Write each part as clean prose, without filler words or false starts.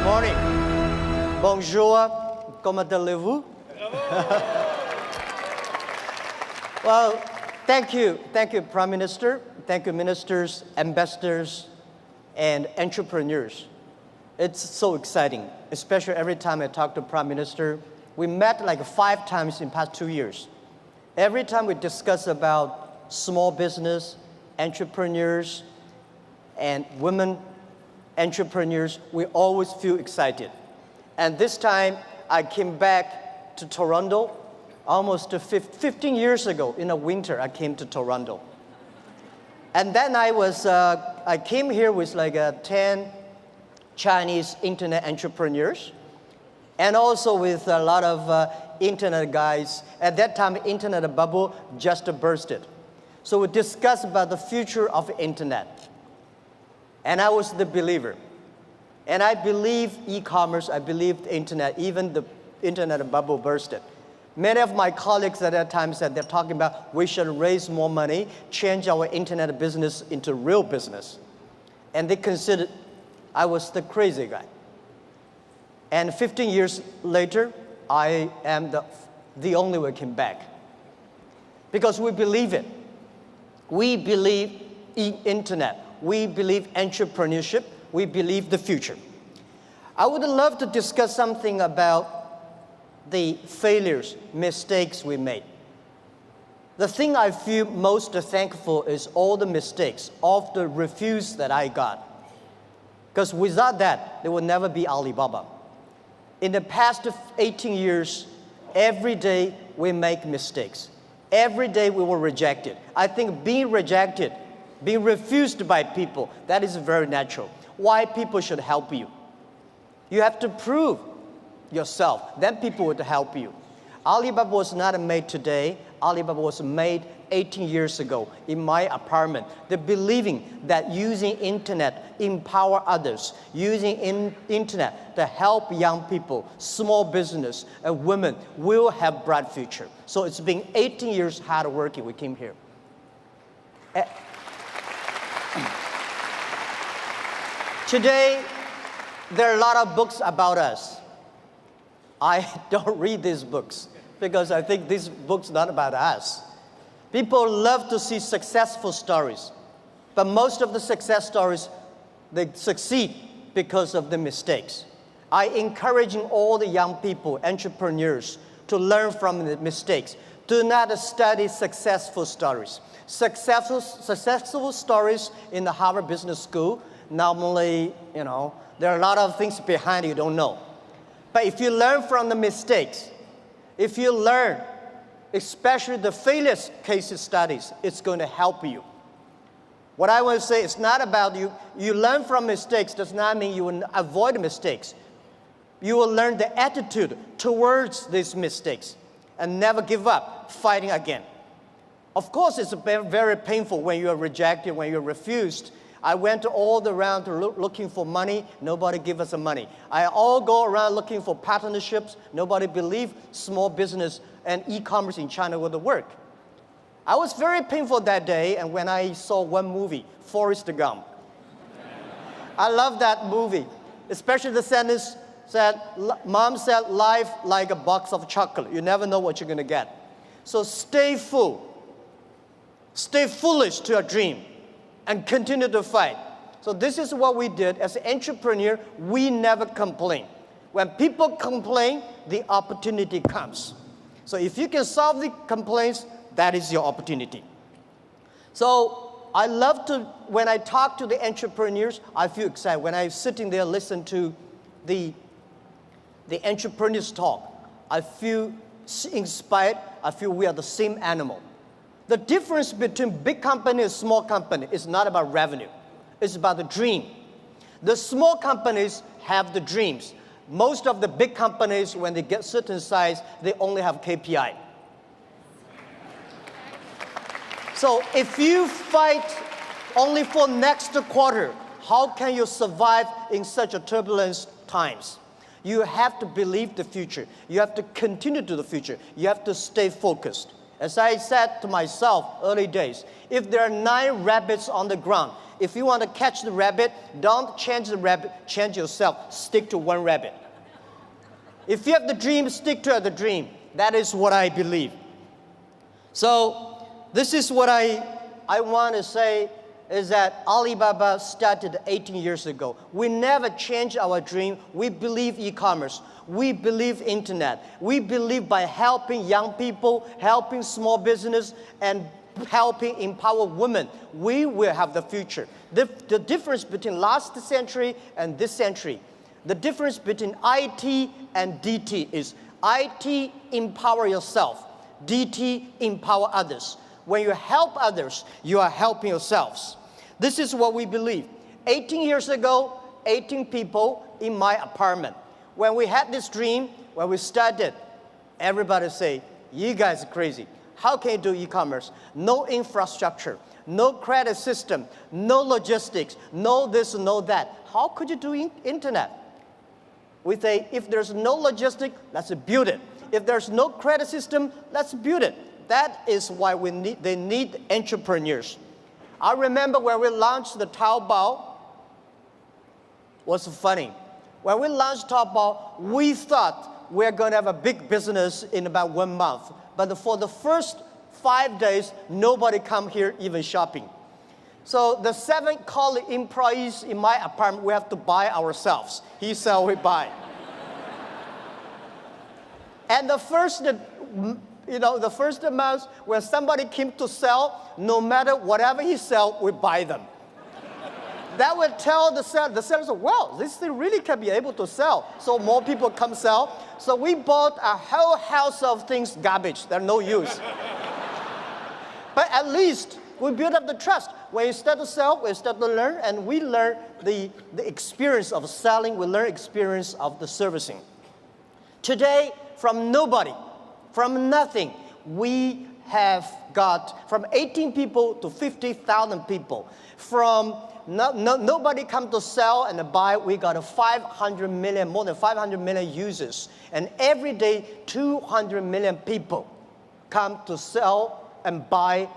morning. Bonjour. Comment allez-vous? Well, thank you. Thank you, Prime Minister. Thank you, ministers, ambassadors, and entrepreneurs. It's so exciting, especially every time I talk to Prime Minister. We met like 5 times in the past 2 years. Every time we discuss about small business, entrepreneurs, and women entrepreneurs, we always feel excited. And this time, I came back to Toronto almost 15 years ago. In the winter, I came to Toronto. And then I came here with like 10 Chinese internet entrepreneurs, and also with a lot of internet guys. At that time, internet bubble just bursted. So we discussed about the future of internet. And I was the believer. And I believe e-commerce, I believe the internet, even the internet bubble bursted. Many of my colleagues at that time said they're talking about we should raise more money, change our internet business into real business. And they considered I was the crazy guy. And 15 years later, I am the only one came back. Because we believe it. We believe in internet. We believe entrepreneurship. We believe the future. I would love to discuss something about the failures, mistakes we made. The thing I feel most thankful is all the mistakes, all the refuse that I got. Because without that, there would never be Alibaba. In the past 18 years, every day we make mistakes. Every day we were rejected. I think being rejected, being refused by people, that is very natural. Why people should help you? You have to prove yourself. Then people would help you. Alibaba was not made today. Alibaba was made 18 years ago in my apartment. They're believing that using internet empower others, using internet to help young people, small business, and women will have bright future. So it's been 18 years hard working. We came here. Today, there are a lot of books about us. I don't read these books because I think these books are not about us. People love to see successful stories, but most of the success stories, they succeed because of the mistakes. I encourage all the young people, entrepreneurs, to learn from the mistakes. Do not study successful stories. Successful stories in the Harvard Business School, normally, there are a lot of things behind you don't know. But if you learn from the mistakes, if you learn, especially the failure case studies, it's going to help you. What I want to say is not about you. You learn from mistakes does not mean you will avoid mistakes. You will learn the attitude towards these mistakes and never give up, fighting again. Of course, it's very, very painful when you are rejected, when you're refused. I went all around looking for money. Nobody give us the money. I all go around looking for partnerships. Nobody believe small business and e-commerce in China would work. I was very painful that day, and when I saw one movie, Forrest Gump. I love that movie, especially the sentence said, Mom said, life like a box of chocolate. You never know what you're going to get. So stay full. Stay foolish to your dream and continue to fight. So this is what we did. As an entrepreneur, we never complain. When people complain, the opportunity comes. So if you can solve the complaints, that is your opportunity. So I love to, when I talk to the entrepreneurs, I feel excited. When I'm sitting there, listen to the entrepreneurs talk, I feel inspired. I feel we are the same animal. The difference between big company and small company is not about revenue. It's about the dream. The small companies have the dreams. Most of the big companies, when they get certain size, they only have KPI. So if you fight only for next quarter, how can you survive in such a turbulent times? You have to believe the future. You have to continue to the future. You have to stay focused. As I said to myself early days, if there are 9 rabbits on the ground, If you want to catch the rabbit, don't change the rabbit, change yourself. Stick to one rabbit. If you have the dream, stick to the dream. That is what I believe. So this is what I want to say is that Alibaba started 18 years ago. We never changed our dream. We believe e-commerce. We believe internet. We believe by helping young people, helping small business, and helping empower women, we will have the future. The difference between last century and this century, the difference between IT and DT is IT, empower yourself. DT, empower others. When you help others, you are helping yourselves. This is what we believe. 18 years ago, 18 people in my apartment. When we had this dream, when we started, everybody say, you guys are crazy. How can you do e-commerce? No infrastructure, no credit system, no logistics, no this, no that. How could you do internet? We say, if there's no logistics, let's build it. If there's no credit system, let's build it. That is why they need entrepreneurs. I remember when we launched the Taobao, was funny. When we launched Taobao, we thought we're going to have a big business in about 1 month. But for the first 5 days, nobody come here even shopping. So the 7 colleague employees in my apartment, we have to buy ourselves. He sell, we buy. And the first month when somebody came to sell, no matter whatever he sell, we buy them. That would tell the seller, well, this thing really can be able to sell. So more people come sell. So we bought a whole house of things, garbage, they're no use. But at least we build up the trust. When you start to sell, we start to learn, and we learn the experience of selling, we learn experience of the servicing. Today, from nobody, from nothing, we have got from 18 people to 50,000 people. From nobody come to sell and buy, we got 500 million, more than 500 million users. And every day, 200 million people come to sell and buy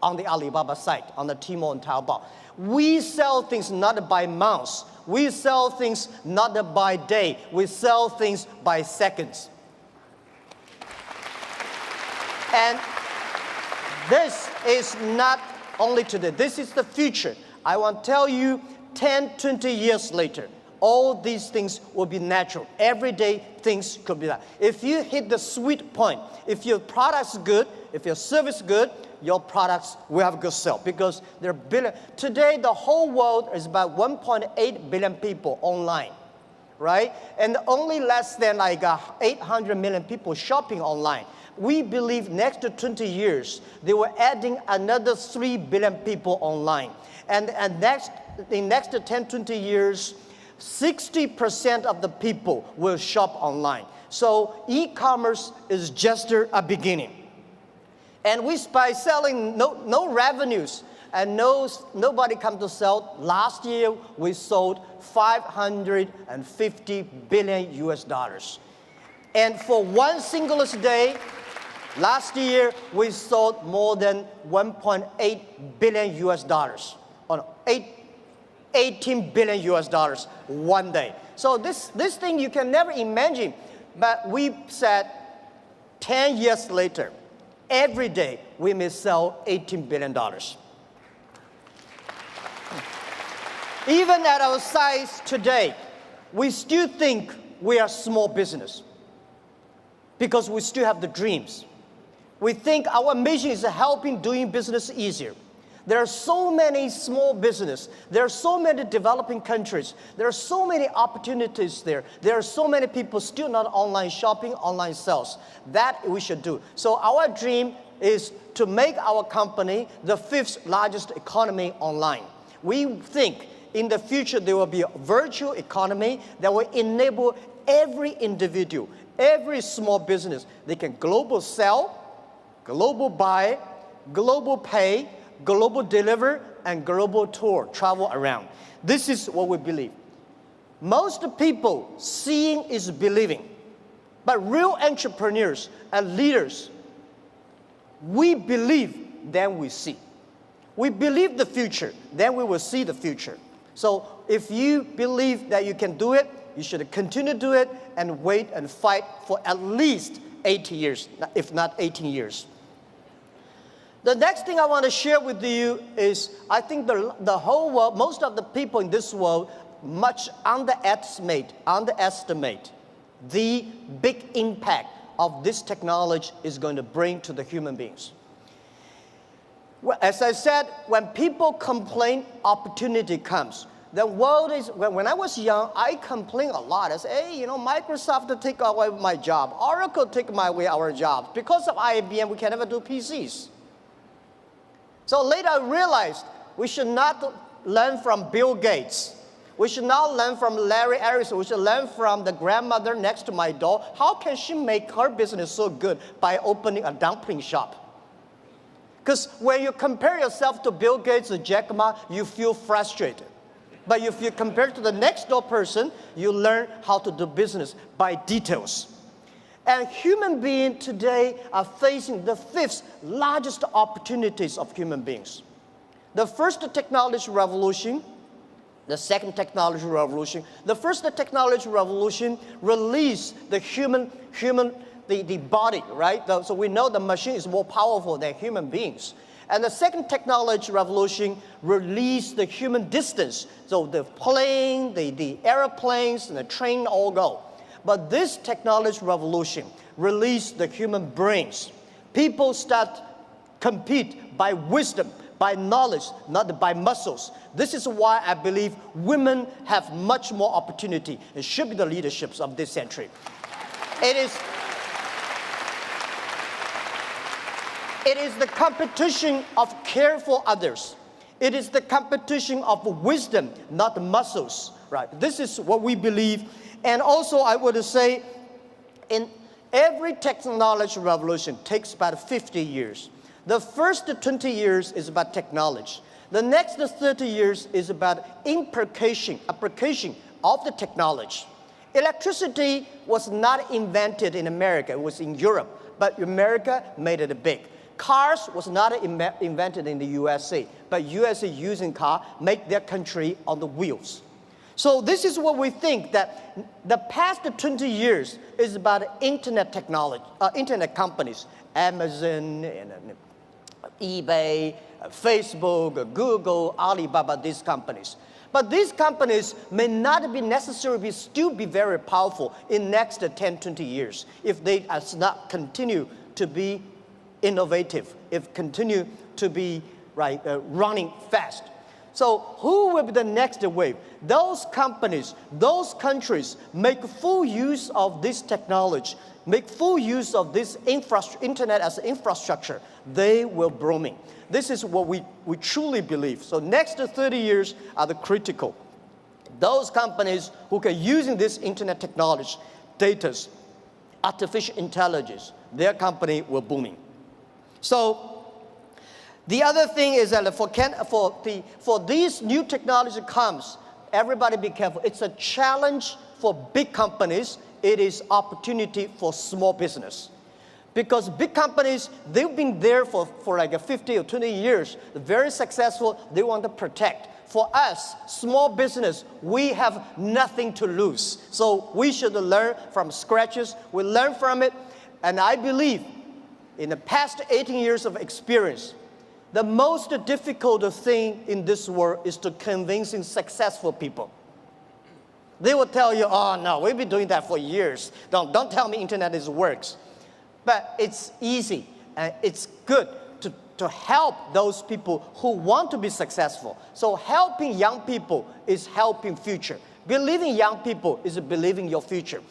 on the Alibaba site, on the Tmall and Taobao. We sell things not by months. We sell things not by day. We sell things by seconds. And this is not only today. This is the future. I want to tell you, 10, 20 years later, all these things will be natural. Every day, things could be that. If you hit the sweet point, if your product's good, if your service is good, your products will have a good sale. Because there are billion. Today, the whole world is about 1.8 billion people online, right? And only less than like 800 million people shopping online. We believe next to 20 years, they were adding another 3 billion people online. And in next to 10, 20 years, 60% of the people will shop online. So e-commerce is just a beginning. And by selling no revenues and nobody come to sell, last year we sold 550 billion US dollars. And for one single day, last year we sold more than 1.8 billion US dollars. 18 billion US dollars one day. So this thing you can never imagine. But we said 10 years later, every day we may sell $18 billion. Even at our size today, we still think we are small business because we still have the dreams. We think our mission is helping doing business easier. There are so many small businesses. There are so many developing countries. There are so many opportunities there. There are so many people still not online shopping, online sales. That we should do. So our dream is to make our company the 5th largest economy online. We think in the future there will be a virtual economy that will enable every individual, every small business, they can global sell, global buy, global pay, global deliver, and global tour, travel around. This is what we believe. Most people, seeing is believing. But real entrepreneurs and leaders, we believe, then we see. We believe the future, then we will see the future. So if you believe that you can do it, you should continue to do it and wait and fight for at least 80 years, if not 18 years. The next thing I want to share with you is I think the whole world, most of the people in this world, much underestimate the big impact of this technology is going to bring to the human beings. Well, as I said, when people complain, opportunity comes. The world is, when I was young, I complained a lot. I said, hey, you know, Microsoft take away my job. Oracle take away our jobs. Because of IBM, we can never do PCs. So later I realized we should not learn from Bill Gates. We should not learn from Larry Ellison. We should learn from the grandmother next to my door. How can she make her business so good by opening a dumpling shop? Because when you compare yourself to Bill Gates or JackMa, you feel frustrated. But if you compare to the next door person, you learn how to do business by details. And human beings today are facing the 5th largest opportunities of human beings. The first technology revolution, the second technology revolution. The first technology revolution released the the body, right? So we know the machine is more powerful than human beings. And the second technology revolution released the human distance. So the plane, the airplanes, and the train all go. But this technology revolution released the human brains. People start compete by wisdom, by knowledge, not by muscles. This is why I believe women have much more opportunity and should be the leaderships of this century. It is the competition of care for others. It is the competition of wisdom, not muscles, right? This is what we believe. And also I would say, in every technology revolution takes about 50 years. The first 20 years is about technology. The next 30 years is about application of the technology. Electricity was not invented in America, it was in Europe, but America made it big. Cars was not invented in the USA, but USA using car make their country on the wheels. So this is what we think, that the past 20 years is about internet technology, internet companies, Amazon, and eBay, Facebook, Google, Alibaba, these companies. But these companies may not be necessarily still be very powerful in next 10, 20 years if they not continue to be innovative, if continue to be running fast. So who will be the next wave? Those companies, those countries make full use of this technology, make full use of this internet as infrastructure, they will booming. This is what we truly believe. So next 30 years are the critical. Those companies who can using this internet technology, data, artificial intelligence, their company will booming. So the other thing is that for these new technology comes, everybody be careful. It's a challenge for big companies. It is opportunity for small business. Because big companies, they've been there for like 50 or 20 years, very successful, they want to protect. For us, small business, we have nothing to lose. So we should learn from scratches. We learn from it. And I believe in the past 18 years of experience, the most difficult thing in this world is to convincing successful people. They will tell you, oh no, we've been doing that for years. Don't tell me internet works. But it's easy and it's good to help those people who want to be successful. So helping young people is helping future. Believing young people is believing your future.